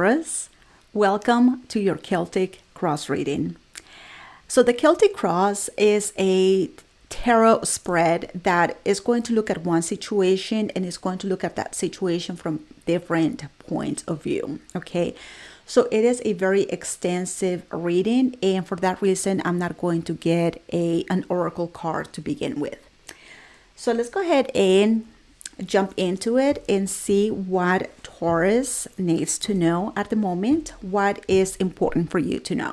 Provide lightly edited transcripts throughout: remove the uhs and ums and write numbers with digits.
Taurus, welcome to your Celtic cross reading. So the Celtic cross is a tarot spread that is going to look at one situation and is going to look at that situation from different points of view. Okay, so it is a very extensive reading, and for that reason I'm not going to get an oracle card to begin with. So let's go ahead and jump into it and see what Taurus needs to know at the moment, what is important for you to know.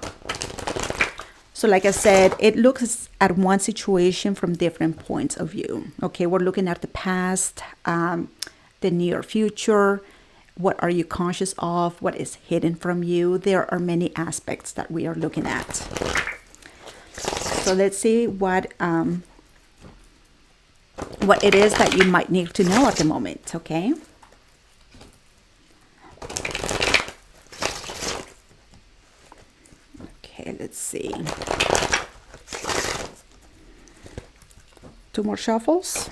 So like I said, it looks at one situation from different points of view. Okay, we're looking at the past, the near future. What are you conscious of? What is hidden from you? There are many aspects that we are looking at. So let's see what it is that you might need to know at the moment, okay? Okay, let's see. 2 more shuffles.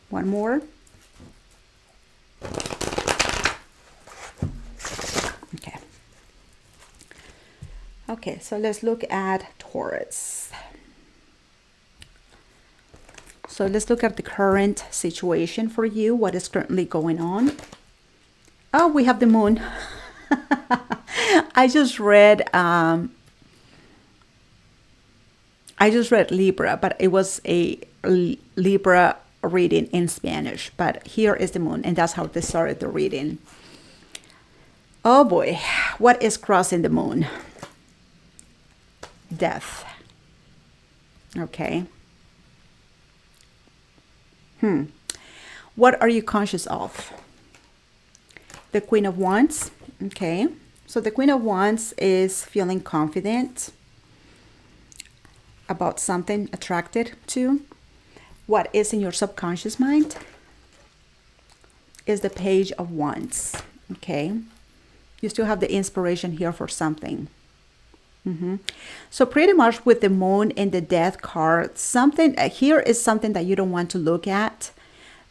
1 more. Okay. Okay, so let's look at Taurus. So let's look at the current situation for you. What is currently going on? Oh, we have the moon. I just read Libra, but it was a Libra reading in Spanish. But here is the moon, and that's how they started the reading. Oh boy, what is crossing the moon? Death. Okay. What are you conscious of? The Queen of Wands. Okay. So the Queen of Wands is feeling confident about something, attracted to. What is in your subconscious mind is the Page of Wands. Okay. You still have the inspiration here for something. So pretty much with the moon and the death card, something here is something that you don't want to look at.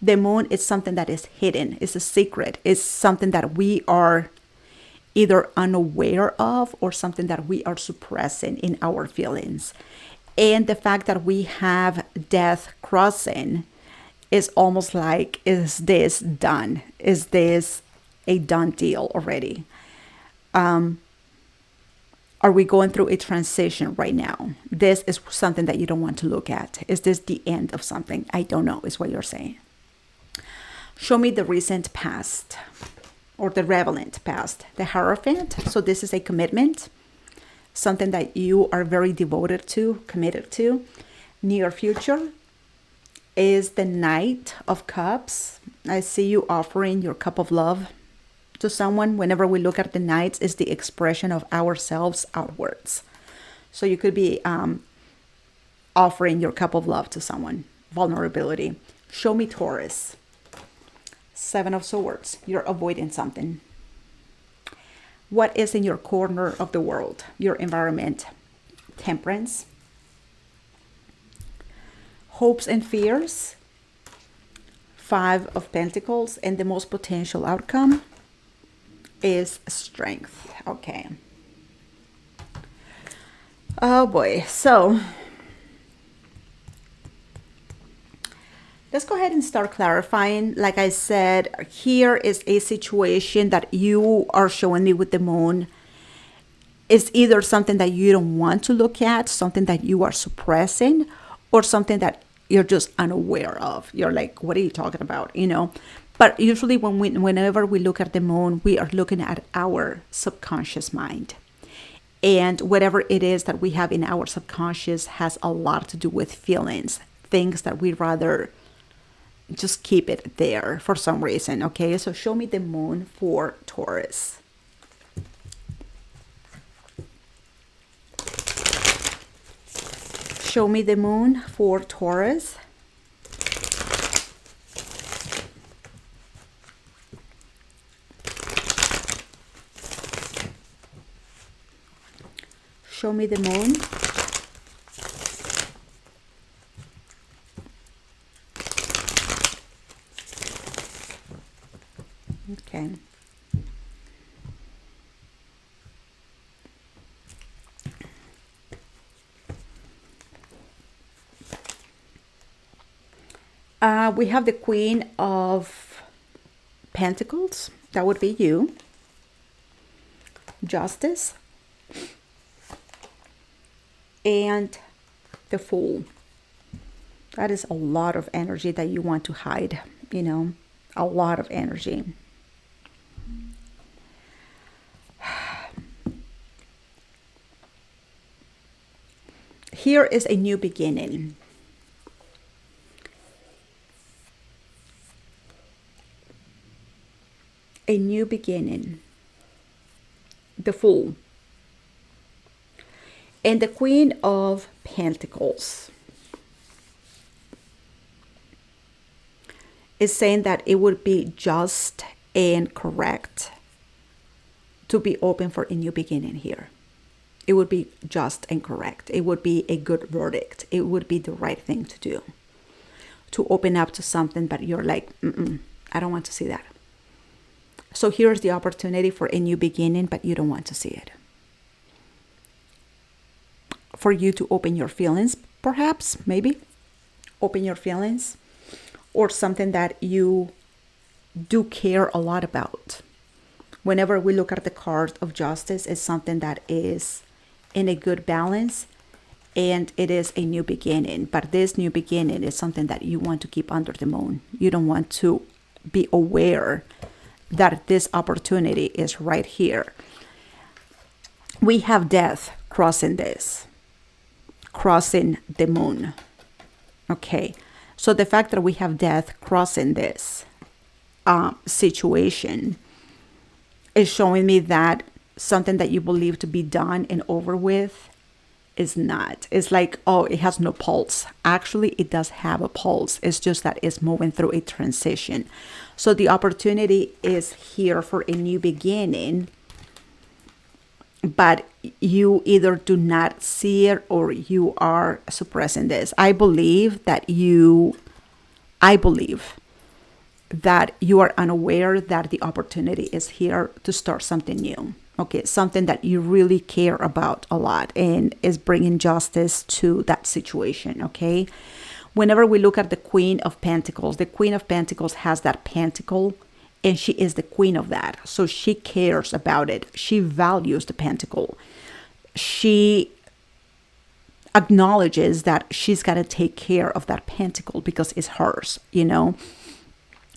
The moon is something that is hidden. It's a secret. It's something that we are either unaware of or something that we are suppressing in our feelings. And the fact that we have death crossing is almost like, is this done? Is this a done deal already? Are we going through a transition right now? This is something that you don't want to look at. Is this the end of something? I don't know, is what you're saying. Show me the recent past or the relevant past. The Hierophant. So this is a commitment, something that you are very devoted to, committed to. Near future is the Knight of Cups. I see you offering your cup of love to someone. Whenever we look at the Knights, is the expression of ourselves outwards. So you could be offering your cup of love to someone. Vulnerability. Show me Taurus. 7 of Swords. You're avoiding something. What is in your corner of the world? Your environment. Temperance. Hopes and fears. 5 of Pentacles. And the most potential outcome is Strength. Okay. Oh boy. So let's go ahead and start clarifying. Like I said, here is a situation that you are showing me with the moon. It's either something that you don't want to look at, something that you are suppressing, or something that you're just unaware of. You're like, what are you talking about? You know? But usually whenever we look at the moon, we are looking at our subconscious mind. And whatever it is that we have in our subconscious has a lot to do with feelings, things that we'd rather just keep it there for some reason. Okay, so show me the moon for Taurus. Show me the moon for Taurus. Show me the moon. Okay. We have the Queen of Pentacles. That would be you. Justice. And the Fool. That is a lot of energy that you want to hide, you know, a lot of energy. Here is a new beginning. A new beginning. The Fool. And the Queen of Pentacles is saying that it would be just and correct to be open for a new beginning here. It would be just and correct. It would be a good verdict. It would be the right thing to do. To open up to something, but you're like, I don't want to see that. So here's the opportunity for a new beginning, but you don't want to see it. For you to open your feelings, perhaps, maybe. Open your feelings. Or something that you do care a lot about. Whenever we look at the card of justice, it's something that is in a good balance, and it is a new beginning. But this new beginning is something that you want to keep under the moon. You don't want to be aware that this opportunity is right here. We have death crossing this, crossing the moon. Okay, so the fact that we have death crossing this situation is showing me that something that you believe to be done and over with is not. It's like, oh, it has no pulse. Actually, it does have a pulse. It's just that it's moving through a transition. So the opportunity is here for a new beginning, but you either do not see it or you are suppressing this. I believe that you are unaware that the opportunity is here to start something new. Okay, something that you really care about a lot and is bringing justice to that situation, okay? Whenever we look at the Queen of Pentacles has that pentacle, and she is the queen of that. So she cares about it. She values the pentacle. She acknowledges that she's got to take care of that pentacle because it's hers, you know?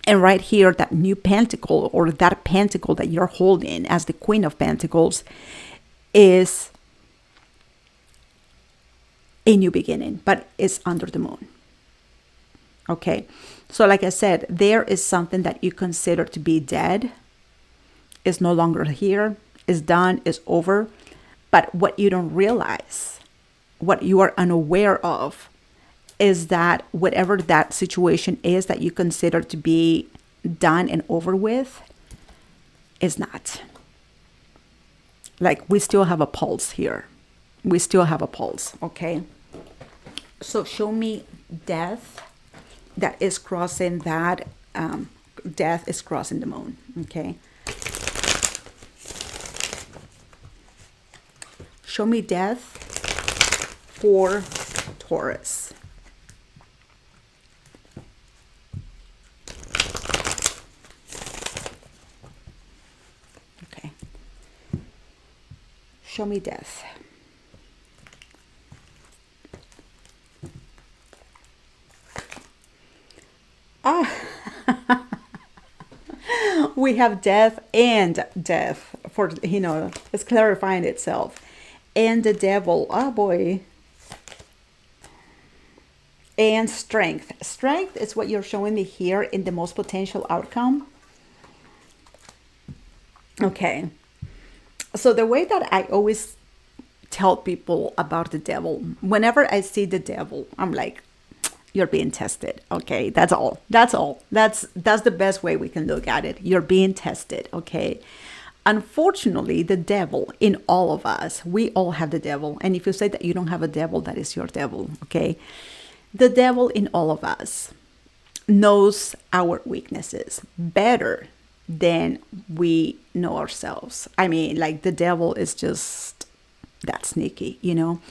And right here, that new pentacle, or that pentacle that you're holding as the Queen of Pentacles, is a new beginning, but it's under the moon. Okay, so like I said, there is something that you consider to be dead, is no longer here, is done, is over. But what you don't realize, what you are unaware of, is that whatever that situation is that you consider to be done and over with is not. Like, we still have a pulse here. We still have a pulse, okay? So show me death that is crossing that. Death is crossing the moon, okay? Show me death for Taurus. Okay. Show me death. We have death and death for, you know, it's clarifying itself. And the devil, oh boy. And strength. Strength is what you're showing me here in the most potential outcome. Okay. So the way that I always tell people about the devil, whenever I see the devil, I'm like, you're being tested. Okay, that's all. That's all. That's the best way we can look at it. You're being tested. Okay. Unfortunately, the devil in all of us, we all have the devil. And if you say that you don't have a devil, that is your devil. Okay. The devil in all of us knows our weaknesses better than we know ourselves. I mean, like, the devil is just that sneaky, you know.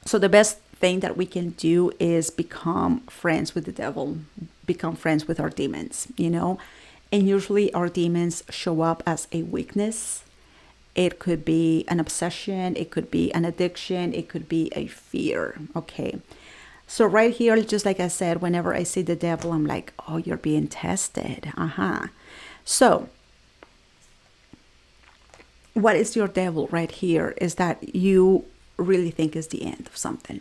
So the best thing that we can do is become friends with the devil, become friends with our demons, you know? And usually our demons show up as a weakness. It could be an obsession, it could be an addiction, it could be a fear, okay? So right here, just like I said, whenever I see the devil, I'm like, oh, you're being tested. So what is your devil right here is that you really think is the end of something.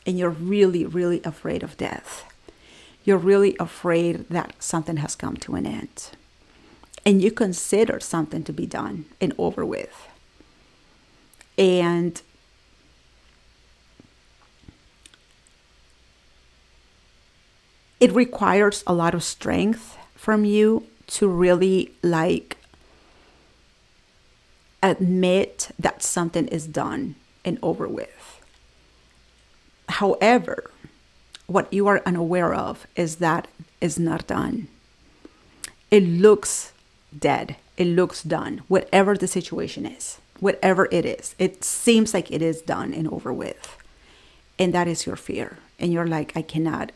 And you're really, really afraid of death. You're really afraid that something has come to an end. And you consider something to be done and over with. And it requires a lot of strength from you to really like admit that something is done and over with. However, what you are unaware of is that it's not done. It looks dead. It looks done. Whatever the situation is, whatever it is, it seems like it is done and over with. And that is your fear. And you're like, I cannot.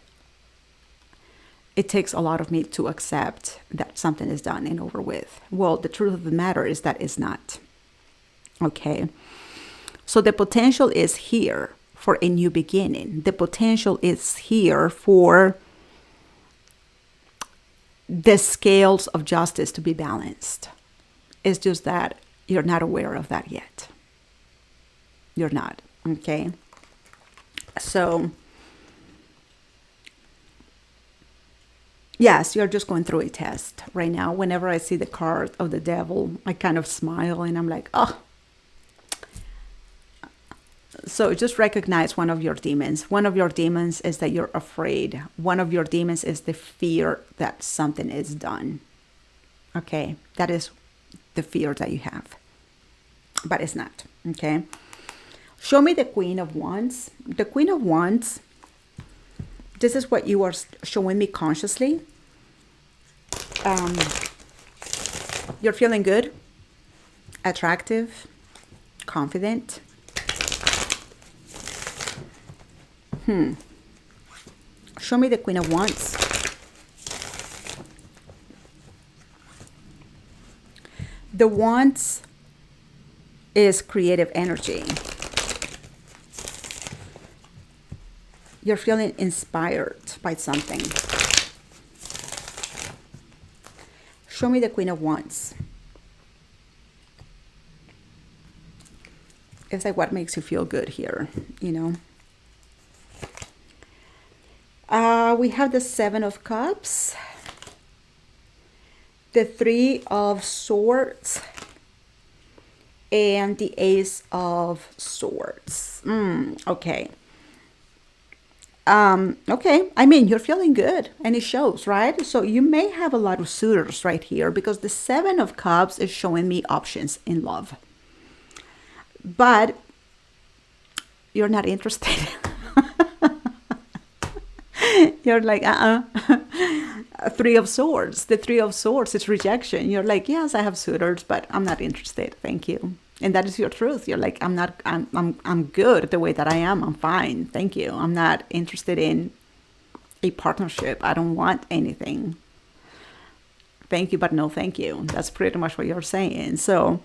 It takes a lot of me to accept that something is done and over with. Well, the truth of the matter is that it's not. Okay. So the potential is here for a new beginning. The potential is here for the scales of justice to be balanced. It's just that you're not aware of that yet. You're not. Okay. So yes, you're just going through a test right now. Whenever I see the card of the devil, I kind of smile and I'm like, oh. So just recognize one of your demons. One of your demons is that you're afraid. One of your demons is the fear that something is done. Okay, that is the fear that you have. But it's not, okay? Show me the Queen of Wands. The Queen of Wands, this is what you are showing me consciously. You're feeling good, attractive, confident. Show me the Queen of Wands. The Wands is creative energy. You're feeling inspired by something. Show me the Queen of Wands. It's like what makes you feel good here, you know? We have the Seven of Cups, the Three of Swords, and the Ace of Swords. Okay. Okay. I mean, you're feeling good and it shows, right? So you may have a lot of suitors right here because the Seven of Cups is showing me options in love. But you're not interested. You're like, Three of Swords. The Three of Swords is rejection. You're like, yes, I have suitors, but I'm not interested. Thank you. And that is your truth. You're like, I'm good the way that I am. I'm fine. Thank you. I'm not interested in a partnership. I don't want anything. Thank you, but no thank you. That's pretty much what you're saying. So,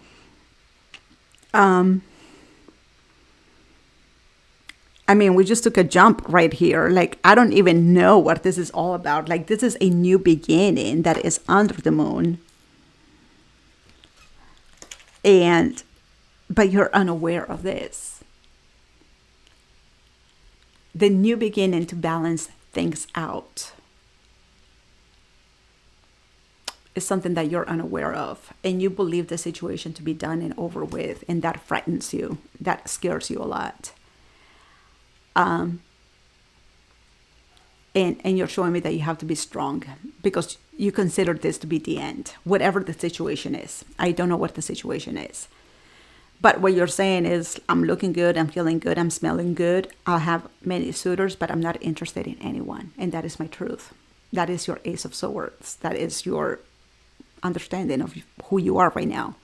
I mean, we just took a jump right here. Like, I don't even know what this is all about. Like, this is a new beginning that is under the moon. But you're unaware of this. The new beginning to balance things out is something that you're unaware of. And you believe the situation to be done and over with. And that frightens you. That scares you a lot. And you're showing me that you have to be strong because you consider this to be the end, whatever the situation is. I don't know what the situation is. But what you're saying is, I'm looking good, I'm feeling good, I'm smelling good. I'll have many suitors, but I'm not interested in anyone. And that is my truth. That is your Ace of Swords. That is your understanding of who you are right now.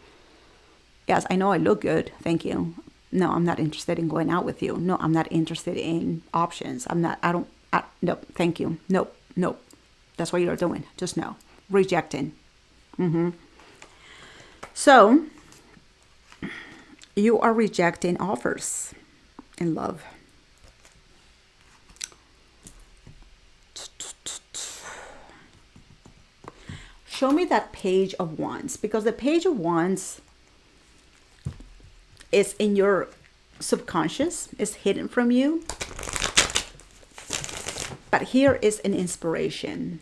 Yes, I know I look good. Thank you. No, I'm not interested in going out with you. No, I'm not interested in options. No, thank you. Nope, nope. That's what you're doing. Just no. Rejecting. So, you are rejecting offers in love. Show me that Page of Wands, because the Page of Wands is in your subconscious, is hidden from you. But here is an inspiration,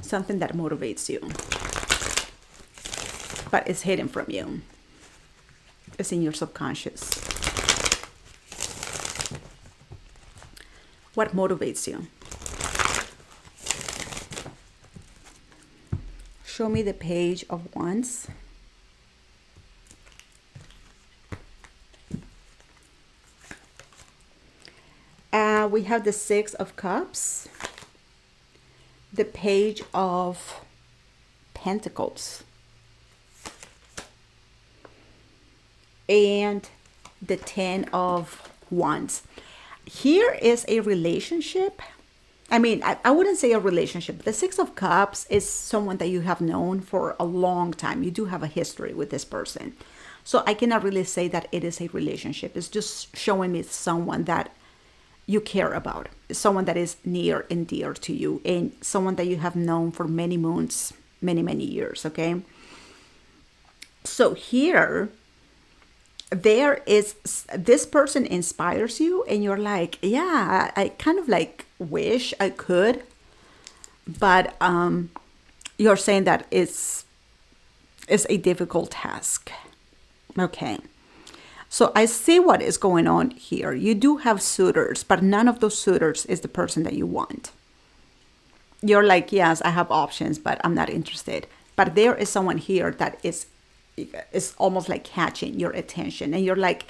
something that motivates you, but it's hidden from you. It's in your subconscious. What motivates you? Show me the Page of Wands. We have the Six of Cups, the Page of Pentacles, and the Ten of Wands. Here is a relationship. I mean, I wouldn't say a relationship. The Six of Cups is someone that you have known for a long time. You do have a history with this person. So I cannot really say that it is a relationship. It's just showing me someone that you care about. Someone that is near and dear to you. And someone that you have known for many moons, many, many years, okay? So here, there is, this person inspires you and you're like, yeah, I kind of like wish I could, but you're saying that it's a difficult task. Okay, so I see what is going on here. You do have suitors, but none of those suitors is the person that you want. You're like, yes, I have options, but I'm not interested. But there is someone here that is almost like catching your attention, and you're like,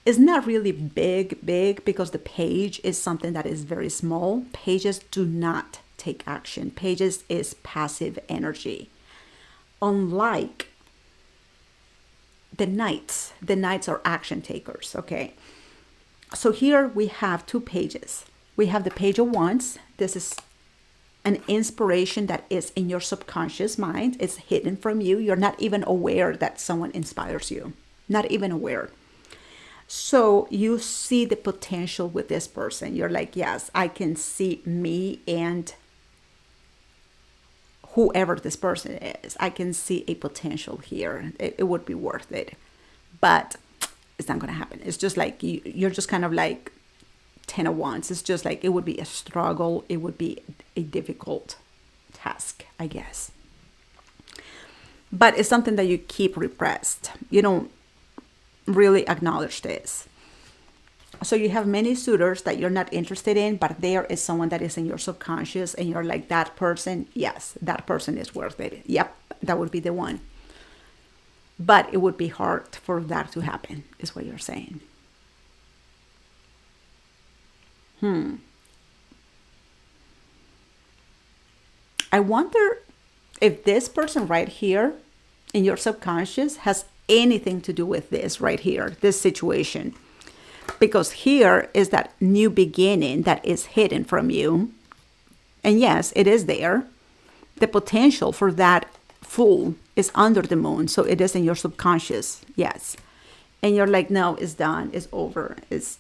it's not really big because the page is something that is very small. Pages do not take action. Pages is passive energy, unlike the knights. The knights are action takers. Okay, so here we have two pages. We have the Page of Wands. This is an inspiration that is in your subconscious mind. It's hidden from you. You're not even aware that someone inspires you. Not even aware. So you see the potential with this person. You're like, yes, I can see me and whoever this person is. I can see a potential here. It would be worth it. But it's not going to happen. It's just like you're just kind of like Ten of Wands. It's just like it would be a struggle. It would be a difficult task, I guess. But it's something that you keep repressed. You don't really acknowledge this. So you have many suitors that you're not interested in, but there is someone that is in your subconscious and you're like, that person, yes, that person is worth it. Yep, that would be the one. But it would be hard for that to happen, is what you're saying. I wonder if this person right here in your subconscious has anything to do with this right here, this situation. Because here is that new beginning that is hidden from you. And yes, it is there. The potential for that full is under the moon. So it is in your subconscious. Yes. And you're like, no, it's done. It's over. It's,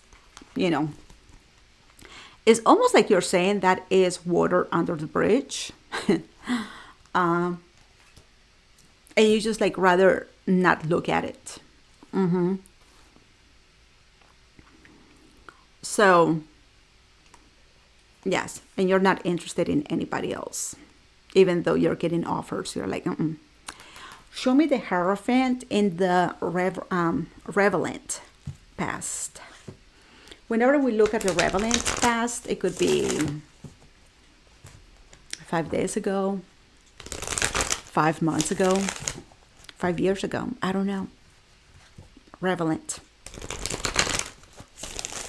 it's almost like you're saying that is water under the bridge. And you just like rather not look at it. So, yes, and you're not interested in anybody else, even though you're getting offers. You're like, Show me the Hierophant in the Relevant past. Whenever we look at the relevant past, it could be 5 days ago, 5 months ago, 5 years ago. I don't know. Relevant.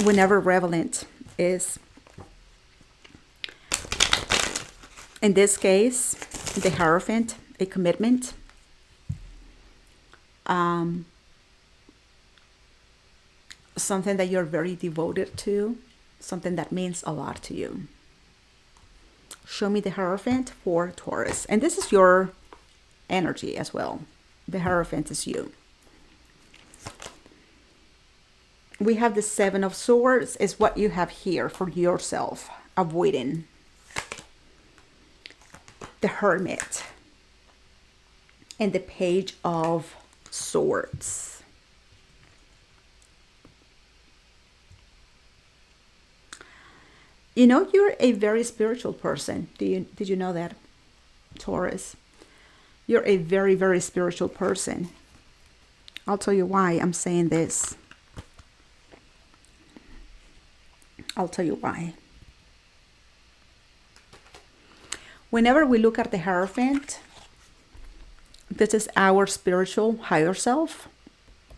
Whenever relevant is, in this case, the Hierophant, a commitment. something that you're very devoted to, something that means a lot to you. Show me the Hierophant for Taurus. And this is your energy as well. The Hierophant is you. We have the Seven of Swords is what you have here for yourself, avoiding. The Hermit. And the Page of Swords. You know, you're a very spiritual person. Did you know that, Taurus? You're a very, very spiritual person. I'll tell you why I'm saying this. I'll tell you why. Whenever we look at the Hierophant, this is our spiritual higher self,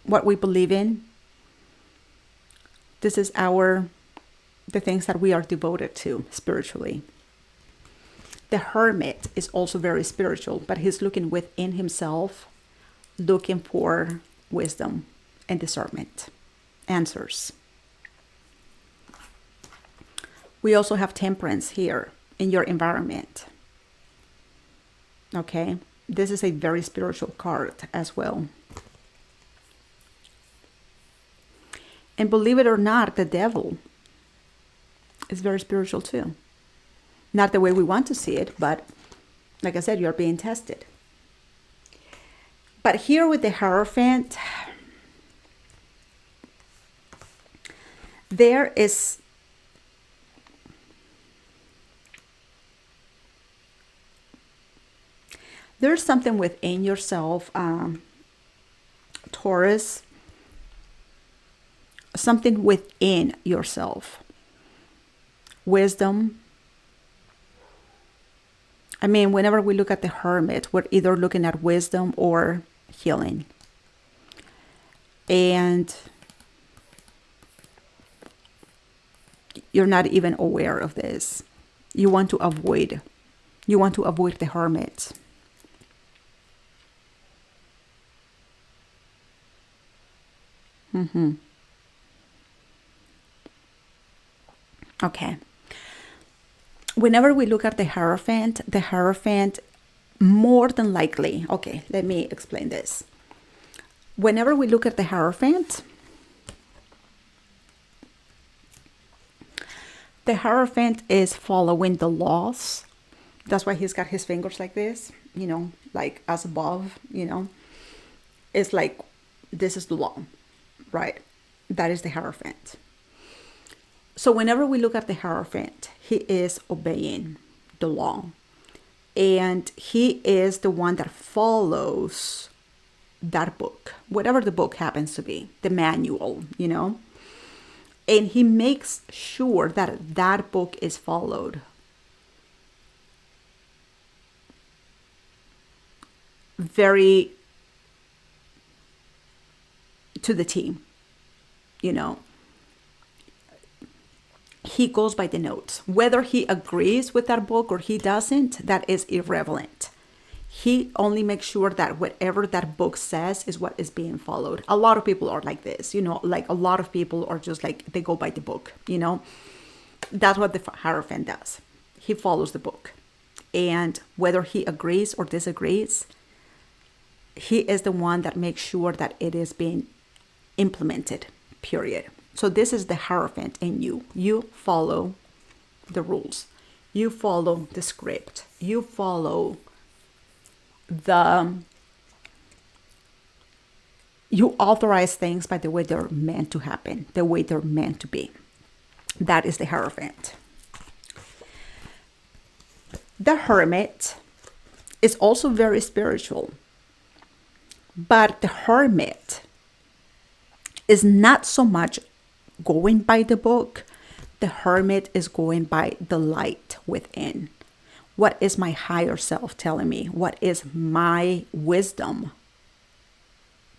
what we believe in. This is the things that we are devoted to spiritually. The Hermit is also very spiritual, but he's looking within himself, looking for wisdom and discernment, answers. We also have Temperance here in your environment. Okay, this is a very spiritual card as well. And believe it or not, the Devil is very spiritual too. Not the way we want to see it, but like I said, you're being tested. But here with the Hierophant, there's something within yourself, Taurus, something within yourself. Wisdom. I mean, whenever we look at the Hermit, we're either looking at wisdom or healing. And you're not even aware of this. You want to avoid the Hermit. Okay. Whenever we look at the Hierophant more than likely, okay, let me explain this. Whenever we look at the Hierophant is following the laws. That's why he's got his fingers like this, you know, like as above, you know. It's like, this is the law, right? That is the Hierophant. So whenever we look at the Hierophant, he is obeying the law. And he is the one that follows that book, whatever the book happens to be, the manual, you know. And he makes sure that that book is followed. Very to the T, you know. He goes by the notes. Whether he agrees with that book or he doesn't, that is irrelevant. He only makes sure that whatever that book says is what is being followed. A lot of people are like this, you know, like a lot of people are just like, they go by the book, you know. That's what the Hierophant does. He follows the book. And whether he agrees or disagrees, he is the one that makes sure that it is being implemented, period. So this is the Hierophant in you. You follow the rules. You follow the script. You follow you authorize things by the way they're meant to happen, the way they're meant to be. That is the Hierophant. The Hermit is also very spiritual. But the Hermit is not so much going by the book. The Hermit is going by the light within. What is my higher self telling me? What is my wisdom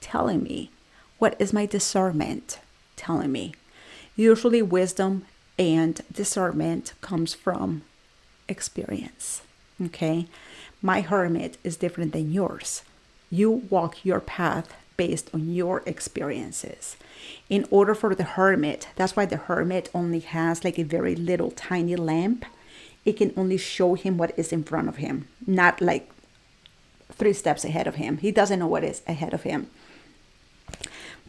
telling me? What is my discernment telling me? Usually wisdom and discernment comes from experience. Okay? My Hermit is different than yours. You walk your path based on your experiences. In order for the Hermit, that's why the Hermit only has like a very little tiny lamp. It can only show him what is in front of him, not like 3 steps ahead of him. He doesn't know what is ahead of him.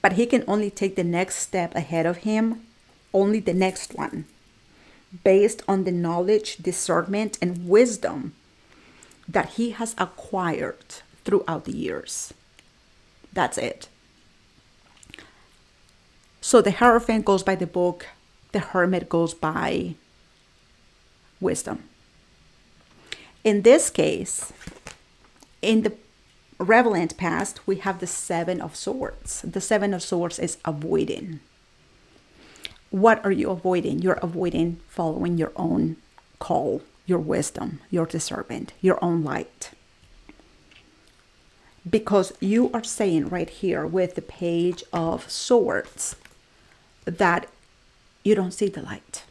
But he can only take the next step ahead of him, only the next one, based on the knowledge, discernment, and wisdom that he has acquired throughout the years. That's it. So the Hierophant goes by the book. The Hermit goes by wisdom. In this case, in the relevant past, we have the 7 of Swords. The 7 of Swords is avoiding. What are you avoiding? You're avoiding following your own call, your wisdom, your discernment, your own light. Because you are saying right here with the Page of Swords that you don't see the light.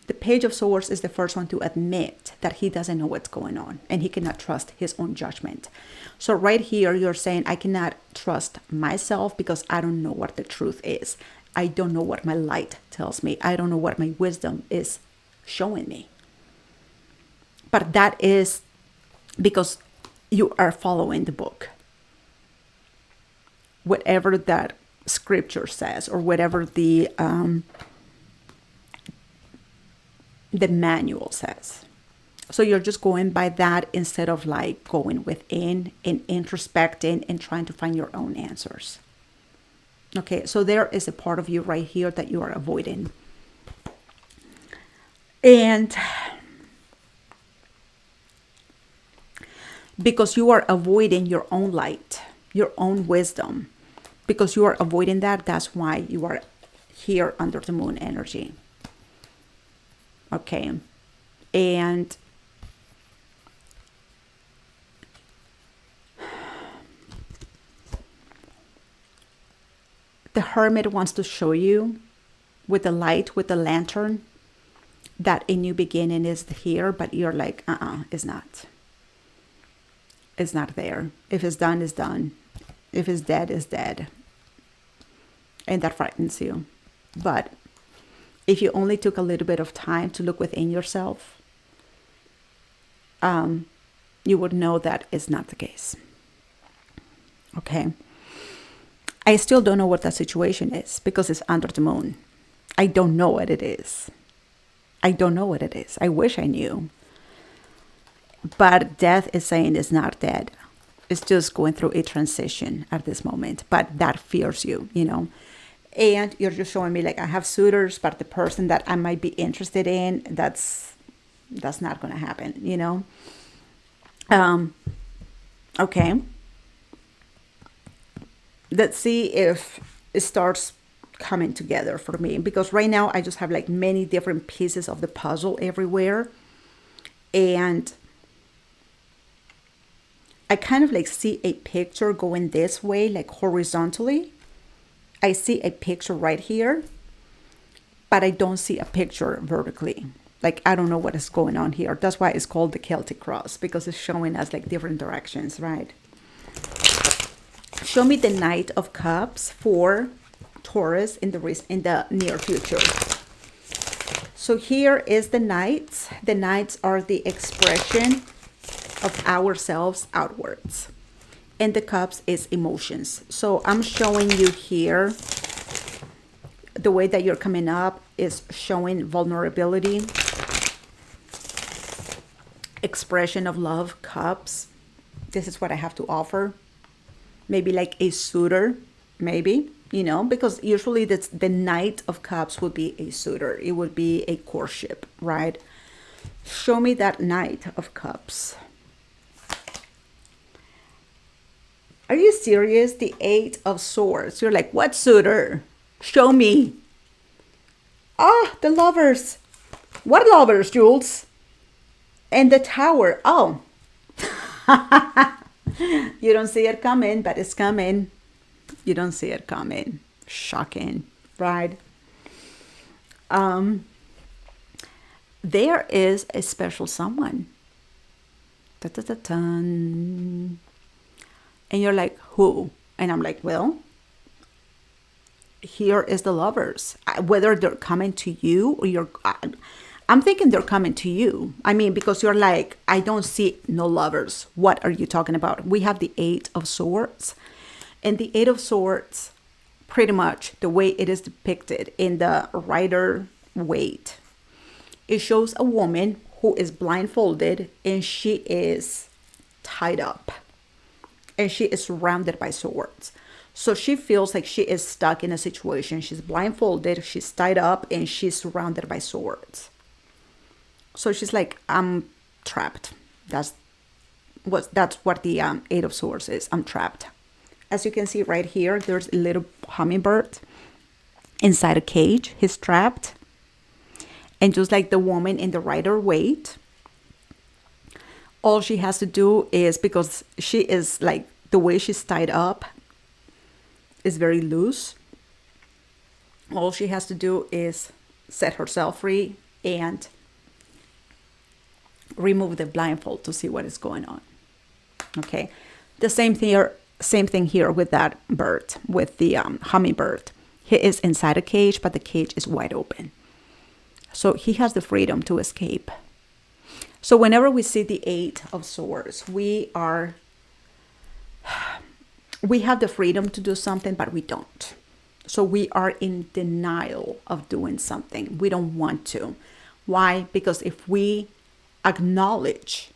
The Page of Swords is the first one to admit that he doesn't know what's going on and he cannot trust his own judgment. So right here, you're saying, I cannot trust myself because I don't know what the truth is. I don't know what my light tells me. I don't know what my wisdom is showing me. But that is because you are following the book. Whatever that scripture says, or whatever the manual says. So you're just going by that instead of like going within and introspecting and trying to find your own answers. Okay, so there is a part of you right here that you are avoiding. And because you are avoiding your own light, your own wisdom, because you are avoiding that, that's why you are here under the moon energy. Okay, and the Hermit wants to show you with the light, with the lantern, that a new beginning is here, but you're like, it's not. It's not there. If it's done, it's done. If it's dead, it's dead. And that frightens you. But if you only took a little bit of time to look within yourself, you would know that it's not the case. Okay. I still don't know what that situation is because it's under the moon. I don't know what it is. I don't know what it is. I wish I knew. But death is saying it's not dead. It's just going through a transition at this moment. But that fears you, you know. And you're just showing me like I have suitors, but the person that I might be interested in, that's not going to happen, you know. Okay. Let's see if it starts coming together for me, because right now I just have like many different pieces of the puzzle everywhere, and I kind of like see a picture going this way, like horizontally. I see a picture right here, but I don't see a picture vertically. Like, I don't know what is going on here. That's why it's called the Celtic cross, because it's showing us like different directions, right? Show me the Knight of Cups for Taurus in the near future. So here is the Knights. The Knights are the expression of ourselves outwards. And the Cups is emotions. So I'm showing you here, the way that you're coming up is showing vulnerability, expression of love, Cups. This is what I have to offer. Maybe like a suitor, maybe, you know, because usually that's the Knight of Cups would be a suitor. It would be a courtship, right? Show me that Knight of Cups. Are you serious? The 8 of Swords. You're like, what suitor? Show me. Ah, the Lovers. What Lovers, Jules? And the Tower. Oh. You don't see it coming, but it's coming. You don't see it coming. Shocking, right? There is a special someone. Da, da, da, dun. And you're like, who? And I'm like, well, here is the Lovers. Whether they're coming to you or I'm thinking they're coming to you. I mean, because you're like, I don't see no lovers. What are you talking about? We have the Eight of Swords. And the Eight of Swords, pretty much the way it is depicted in the Rider-Waite, it shows a woman who is blindfolded and she is tied up. And she is surrounded by swords. So she feels like she is stuck in a situation. She's blindfolded, she's tied up, and she's surrounded by swords. So she's like, I'm trapped. That's what the Eight of Swords is. I'm trapped. As you can see right here, there's a little hummingbird inside a cage. He's trapped. And just like the woman in the Rider-Waite, all she has to do is, because she is like, the way she's tied up is very loose. All she has to do is set herself free and remove the blindfold to see what is going on. Okay, the same thing here with that bird, with the hummingbird. He is inside a cage, but the cage is wide open, so he has the freedom to escape. So whenever we see the Eight of Swords, we have the freedom to do something, but we don't. So we are in denial of doing something. We don't want to. Why? Because if we acknowledge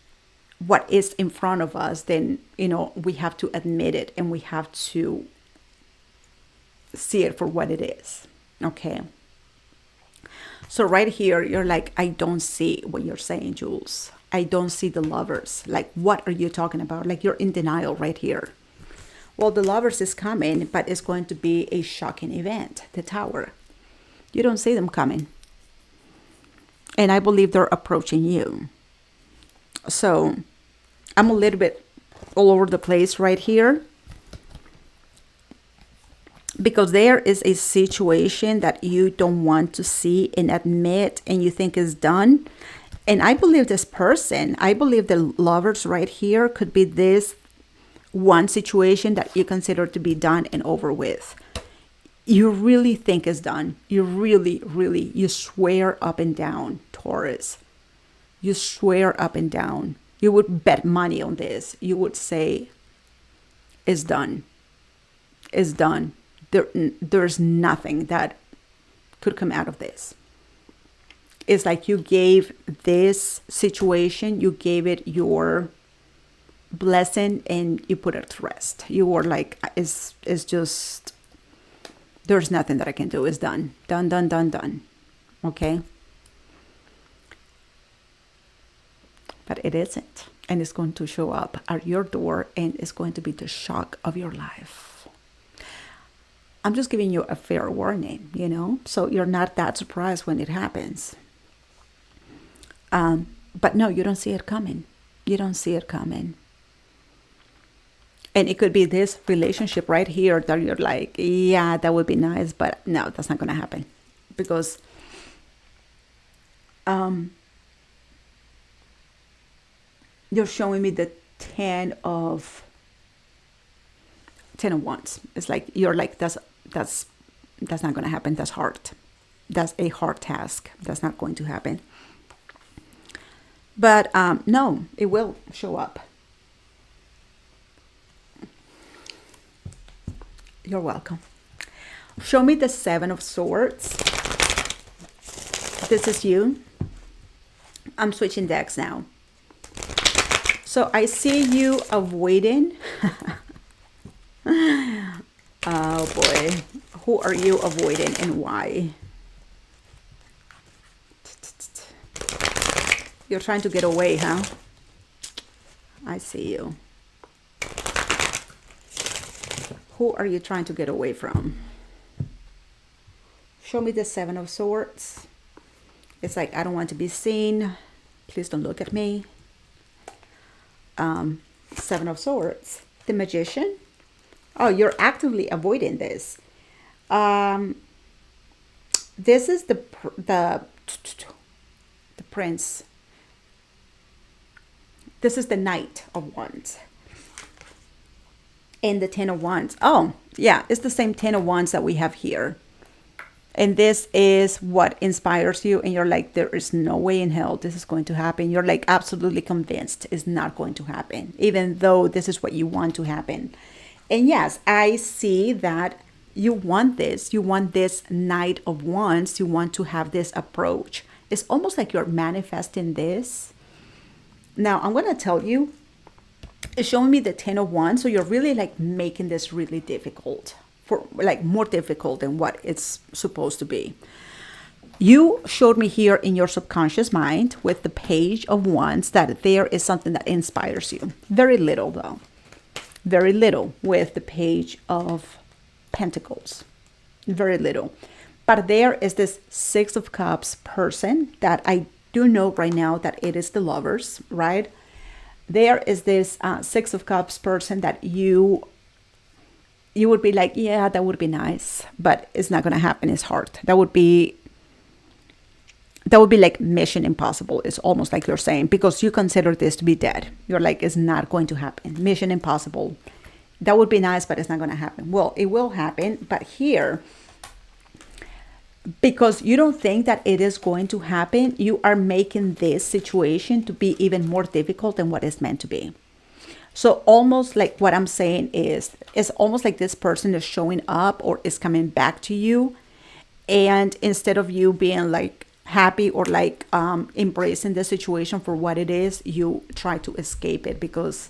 what is in front of us, then, we have to admit it and we have to see it for what it is. Okay. So right here, you're like, I don't see what you're saying, Jules. I don't see the Lovers. Like, what are you talking about? Like, you're in denial right here. Well, the Lovers is coming, but it's going to be a shocking event. The Tower. You don't see them coming. And I believe they're approaching you. So I'm a little bit all over the place right here, because there is a situation that you don't want to see and admit, and you think is done. And I believe this person, I believe the Lovers right here could be this one situation that you consider to be done and over with. You really think is done. You really, you swear up and down, Taurus. You swear up and down. You would bet money on this. You would say, it's done. It's done. There's nothing that could come out of this. It's like you gave this situation, you gave it your blessing and you put it to rest. You were like, it's just, there's nothing that I can do. It's done. Done. Okay? But it isn't. And it's going to show up at your door and it's going to be the shock of your life. I'm just giving you a fair warning, so you're not that surprised when it happens. But no, you don't see it coming. You don't see it coming. And it could be this relationship right here that you're like, yeah, that would be nice, but no, that's not going to happen. Because you're showing me the 10 of Wands. It's like, you're like, that's not going to happen. That's hard. That's a hard task. That's not going to happen. But no, it will show up. You're welcome. Show me the Seven of Swords. This is you. I'm switching decks now. So I see you avoiding. Oh boy. Who are you avoiding and why? You're trying to get away, huh? I see you. Who are you trying to get away from? Show me the Seven of Swords. It's like, I don't want to be seen. Please don't look at me. Seven of Swords. The Magician. Oh, you're actively avoiding this. This is the Prince. This is the Knight of Wands. And the Ten of Wands. Oh, yeah, it's the same Ten of Wands that we have here. And this is what inspires you. And you're like, there is no way in hell this is going to happen. You're like absolutely convinced it's not going to happen, even though this is what you want to happen. And yes, I see that you want this. You want this Knight of Wands. You want to have this approach. It's almost like you're manifesting this. Now, I'm going to tell you, it's showing me the Ten of Wands. So you're really like making this really difficult, for like more difficult than what it's supposed to be. You showed me here in your subconscious mind with the Page of Wands that there is something that inspires you. Very little though. Very little with the Page of Pentacles. Very little. But there is this Six of Cups person that I do know right now that it is the Lovers, right? There is this Six of Cups person that you would be like, yeah, that would be nice, but it's not going to happen. It's hard. That would be like mission impossible. It's almost like you're saying, because you consider this to be dead. You're like, it's not going to happen. Mission impossible. That would be nice, but it's not going to happen. Well, it will happen, but here, because you don't think that it is going to happen, you are making this situation to be even more difficult than what it's meant to be. So almost like what I'm saying is, it's almost like this person is showing up or is coming back to you. And instead of you being like happy or like embracing the situation for what it is, you try to escape it because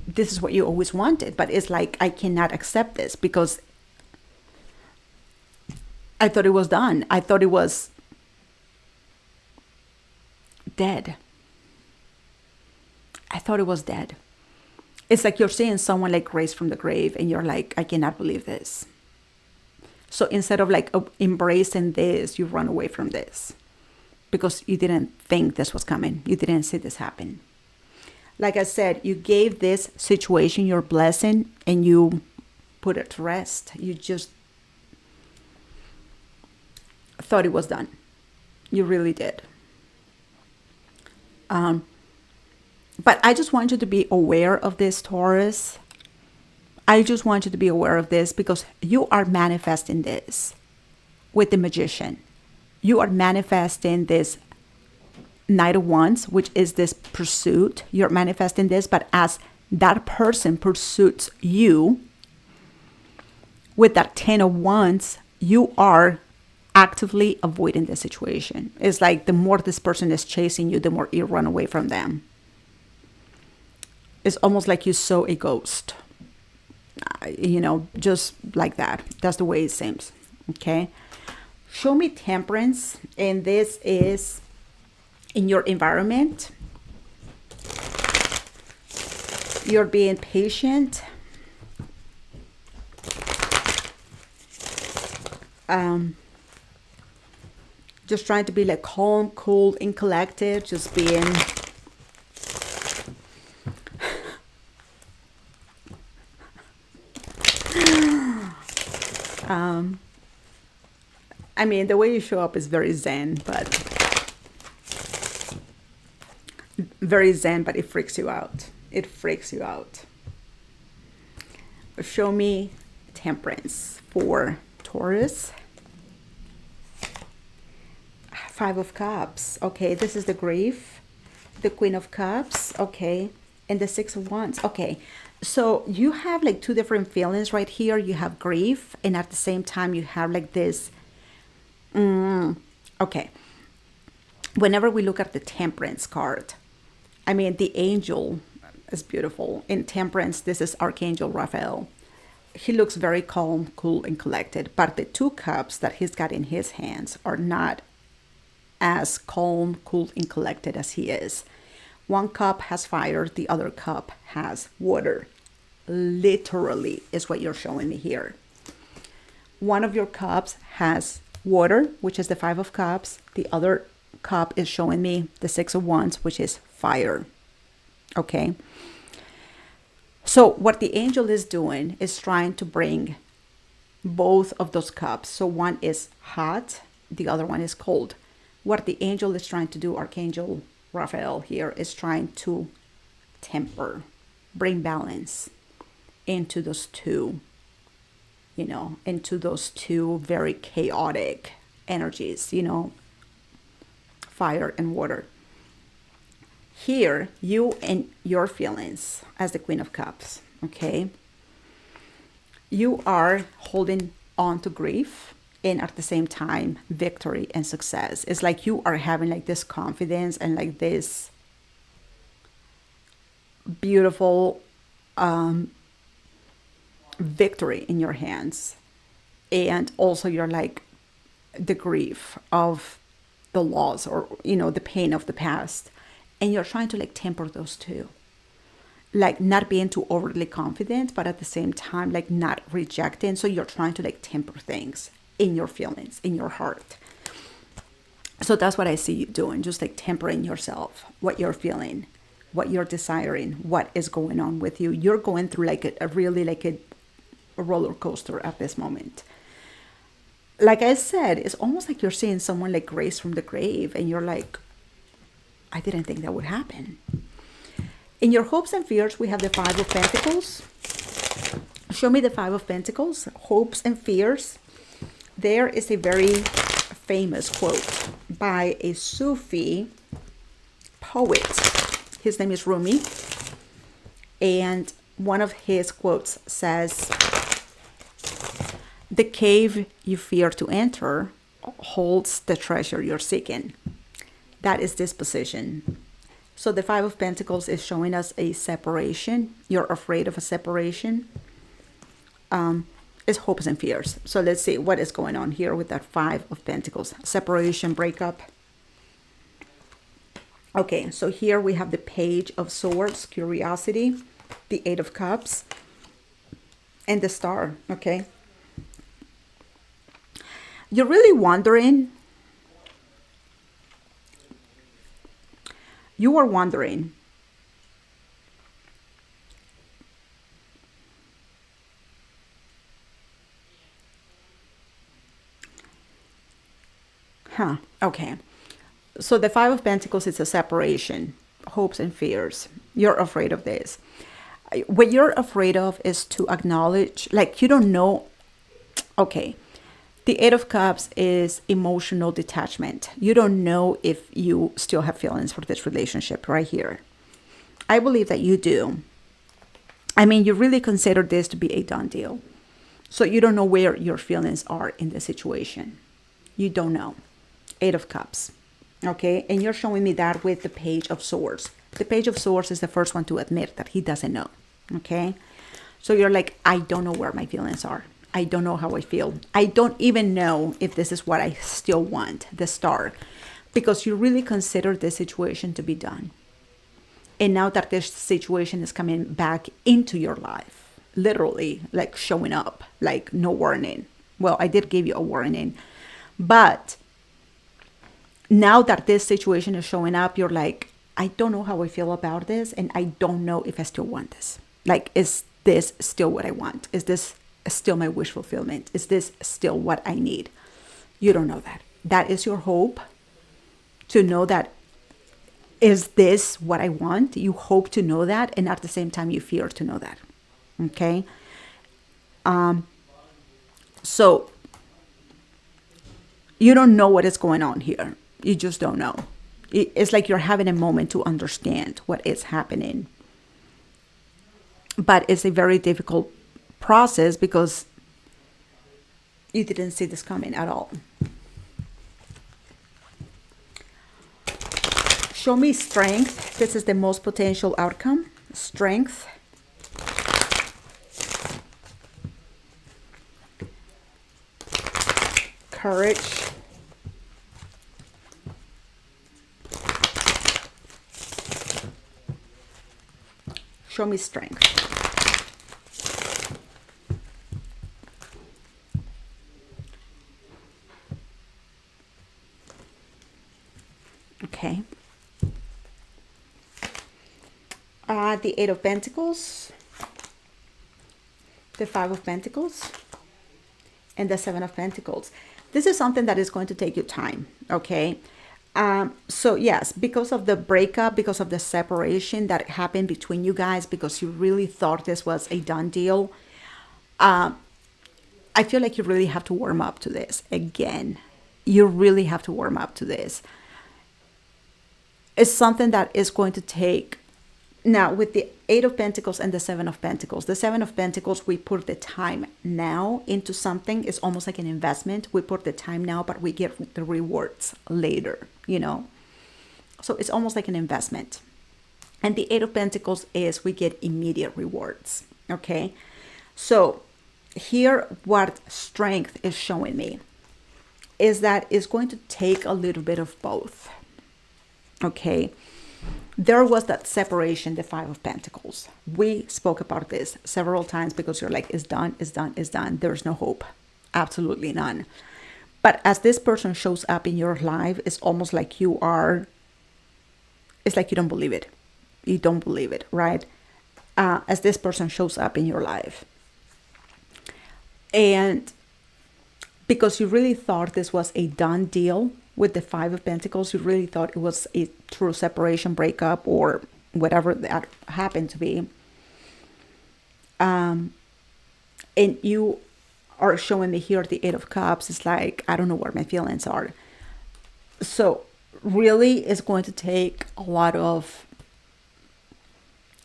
this is what you always wanted. But it's like, I cannot accept this because I thought it was done. I thought it was dead. I thought it was dead. It's like you're seeing someone like raised from the grave and you're like, I cannot believe this. So instead of like embracing this, you run away from this because you didn't think this was coming. You didn't see this happen. Like I said, you gave this situation your blessing and you put it to rest. You just thought it was done. You really did. But I just want you to be aware of this, Taurus. I just want you to be aware of this because you are manifesting this with the Magician. You are manifesting this Knight of Wands, which is this pursuit. You're manifesting this, but as that person pursues you with that Ten of Wands, you are actively avoiding the situation. It's like the more this person is chasing you, the more you run away from them. It's almost like you saw a ghost, just like that. That's the way it seems. Okay. Show me Temperance. And this is in your environment. You're being patient. Just trying to be like calm, cool, and collected. Just being... I mean, the way you show up is very zen, but it freaks you out. It freaks you out. Show me Temperance for Taurus. Five of Cups. Okay, this is the grief. The Queen of Cups. Okay, and the Six of Wands. Okay, so you have like two different feelings right here. You have grief, and at the same time you have like this... Okay, whenever we look at the Temperance card, I mean, the angel is beautiful. In Temperance, this is Archangel Raphael. He looks very calm, cool, and collected, but the two cups that he's got in his hands are not as calm, cool, and collected as he is. One cup has fire, the other cup has water. Literally is what you're showing me here. One of your cups has water, which is the Five of Cups. The other cup is showing me the Six of Wands, which is fire. Okay. So what the angel is doing is trying to bring both of those cups. So one is hot, the other one is cold. What the angel is trying to do, Archangel Raphael here, is trying to temper, bring balance. into those two, you know, into those two very chaotic energies, you know, fire and water. Here, you and your feelings as the Queen of Cups, okay? You are holding on to grief and at the same time, victory and success. It's like you are having like this confidence and like this beautiful victory in your hands. And also you're like the grief of the loss, or, you know, the pain of the past. And you're trying to like temper those two. Like not being too overly confident, but at the same time, like not rejecting. So you're trying to like temper things in your feelings, in your heart. So that's what I see you doing. Just like tempering yourself, what you're feeling, what you're desiring, what is going on with you. You're going through like a really like a roller coaster at this moment. Like I said, it's almost like you're seeing someone like raise from the grave, and you're like, I didn't think that would happen. In your hopes and fears, we have the Five of Pentacles. Show me the Five of Pentacles, hopes and fears. There is a very famous quote by a Sufi poet. His name is Rumi. And one of his quotes says, "The cave you fear to enter holds the treasure you're seeking." That is this position. So the Five of Pentacles is showing us a separation. You're afraid of a separation. It's hopes and fears. So let's see what is going on here with that Five of Pentacles. Separation, breakup. Okay, so here we have the Page of Swords, curiosity, the Eight of Cups, and the Star, okay? You're really wondering. You are wondering, okay. So the Five of Pentacles is a separation, hopes and fears. You're afraid of this. What you're afraid of is to acknowledge, like you don't know, okay. The Eight of Cups is emotional detachment. You don't know if you still have feelings for this relationship right here. I believe that you do. I mean, you really consider this to be a done deal. So you don't know where your feelings are in the situation. You don't know. Eight of Cups. Okay? And you're showing me that with the Page of Swords. The Page of Swords is the first one to admit that he doesn't know. Okay? So you're like, I don't know where my feelings are. I don't know how I feel. I don't even know if this is what I still want, the Star, because you really consider this situation to be done. And now that this situation is coming back into your life, literally like showing up, like no warning. Well, I did give you a warning, but now that this situation is showing up, you're like, I don't know how I feel about this. And I don't know if I still want this. Like, is this still what I want? Is this still my wish fulfillment? Is this still what I need? You don't know that. That is your hope, to know that, is this what I want? You hope to know that, and at the same time you fear to know that. Okay? So you don't know what is going on here. You just don't know. It's like you're having a moment to understand what is happening. But it's a very difficult process because you didn't see this coming at all. Show me strength. This is the most potential outcome. Strength. Courage. Show me strength. Okay. The Eight of Pentacles, the Five of Pentacles, and the Seven of Pentacles. This is something that is going to take you time, okay? So yes, because of the breakup, because of the separation that happened between you guys, because you really thought this was a done deal, I feel like you really have to warm up to this again. You really have to warm up to this. It's something that is going to take. Now, with the Eight of Pentacles and the Seven of Pentacles, the Seven of Pentacles, we put the time now into something. It's almost like an investment. We put the time now, but we get the rewards later, So it's almost like an investment. And the Eight of Pentacles is we get immediate rewards, okay? So here, what strength is showing me is that it's going to take a little bit of both, okay? There was that separation, the Five of Pentacles. We spoke about this several times because you're like, it's done, it's done, it's done. There's no hope. Absolutely none. But as this person shows up in your life, it's almost like it's like you don't believe it. You don't believe it, right? As this person shows up in your life. And because you really thought this was a done deal, with the Five of Pentacles, you really thought it was a true separation, breakup, or whatever that happened to be. And you are showing me here the Eight of Cups. It's like, I don't know where my feelings are. So really, it's going to take a lot of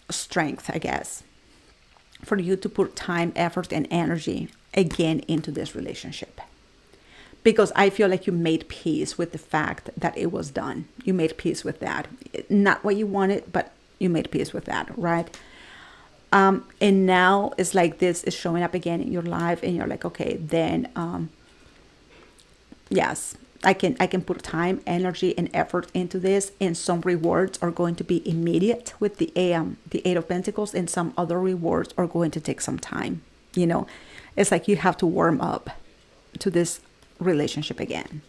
strength, I guess, for you to put time, effort, and energy again into this relationship. Because I feel like you made peace with the fact that it was done. You made peace with that. Not what you wanted, but you made peace with that, right? And now it's like this is showing up again in your life, and you're like, okay, then yes, I can put time, energy, and effort into this, and some rewards are going to be immediate with the Eight of Pentacles, and some other rewards are going to take some time. It's like you have to warm up to this relationship again.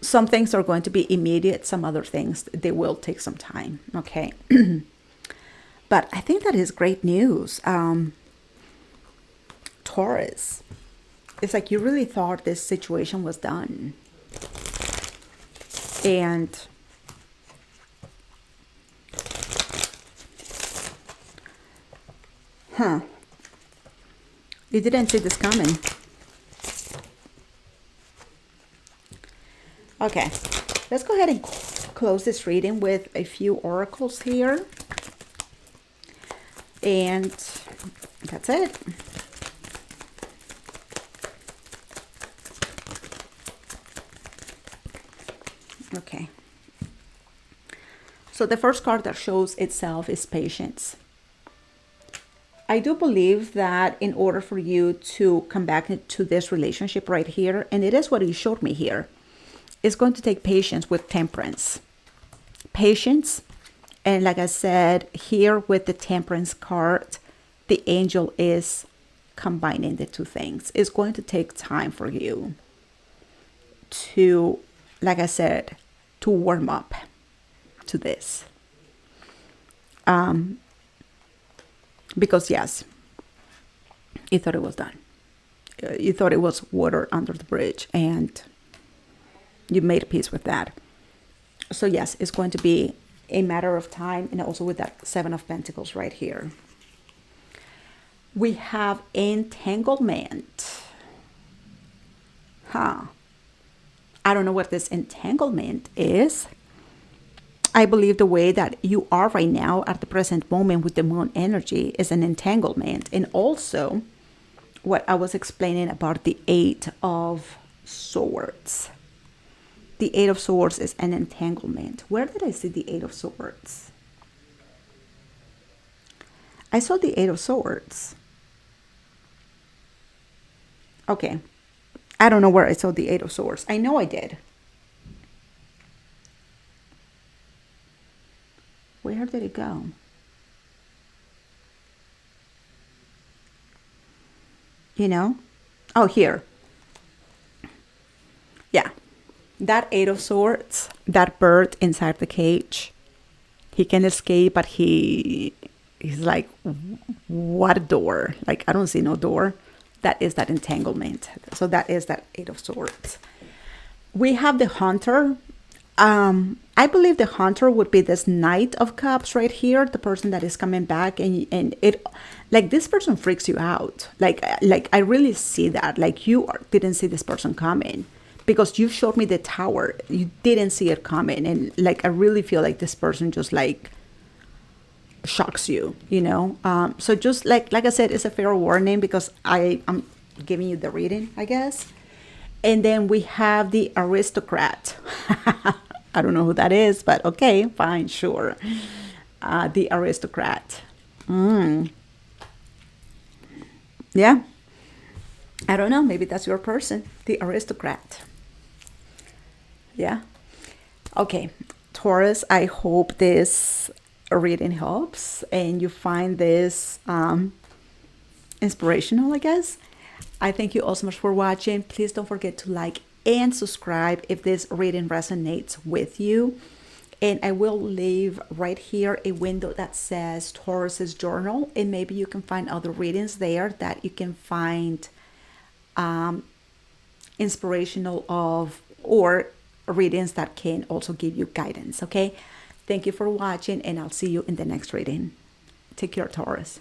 Some things are going to be immediate, some other things they will take some time, okay? But I think that is great news. Taurus, it's like you really thought this situation was done, and you didn't see this coming. Okay, let's go ahead and close this reading with a few oracles here. And that's it. Okay. So the first card that shows itself is patience. I do believe that in order for you to come back to this relationship right here, and it is what he showed me here, it's going to take patience with temperance. Patience. And like I said, here with the temperance card, the angel is combining the two things. It's going to take time for you to, like I said, to warm up to this. Because yes, you thought it was done. You thought it was water under the bridge, and you made peace with that. So yes, it's going to be a matter of time, and also with that Seven of Pentacles right here. We have entanglement. I don't know what this entanglement is. I believe the way that you are right now at the present moment with the moon energy is an entanglement. And also what I was explaining about the Eight of Swords. The Eight of Swords is an entanglement. Where did I see the Eight of Swords? I saw the Eight of Swords. Okay. I don't know where I saw the Eight of Swords. I know I did. Where did it go? Oh, here. Yeah. That Eight of Swords, that bird inside the cage, he can escape, but he's like, what door? Like, I don't see no door. That is that entanglement. So that is that Eight of Swords. We have the Hunter. I believe the hunter would be this Knight of Cups right here, the person that is coming back, and it, like, this person freaks you out. Like I really see that. Like, didn't see this person coming, because you showed me the Tower. You didn't see it coming, and like, I really feel like this person just like shocks you, you know. So just like I said, it's a fair warning, because I'm giving you the reading, I guess. And then we have the Aristocrat. I don't know who that is, but okay, fine, sure. The Aristocrat. Yeah. I don't know. Maybe that's your person, the Aristocrat. Yeah. Okay. Taurus, I hope this reading helps and you find this inspirational, I guess. I thank you all so much for watching. Please don't forget to like and subscribe if this reading resonates with you. And I will leave right here a window that says Taurus's journal, and maybe you can find other readings there that you can find inspirational of, or readings that can also give you guidance. Okay, thank you for watching, and I'll see you in the next reading. Take care, Taurus.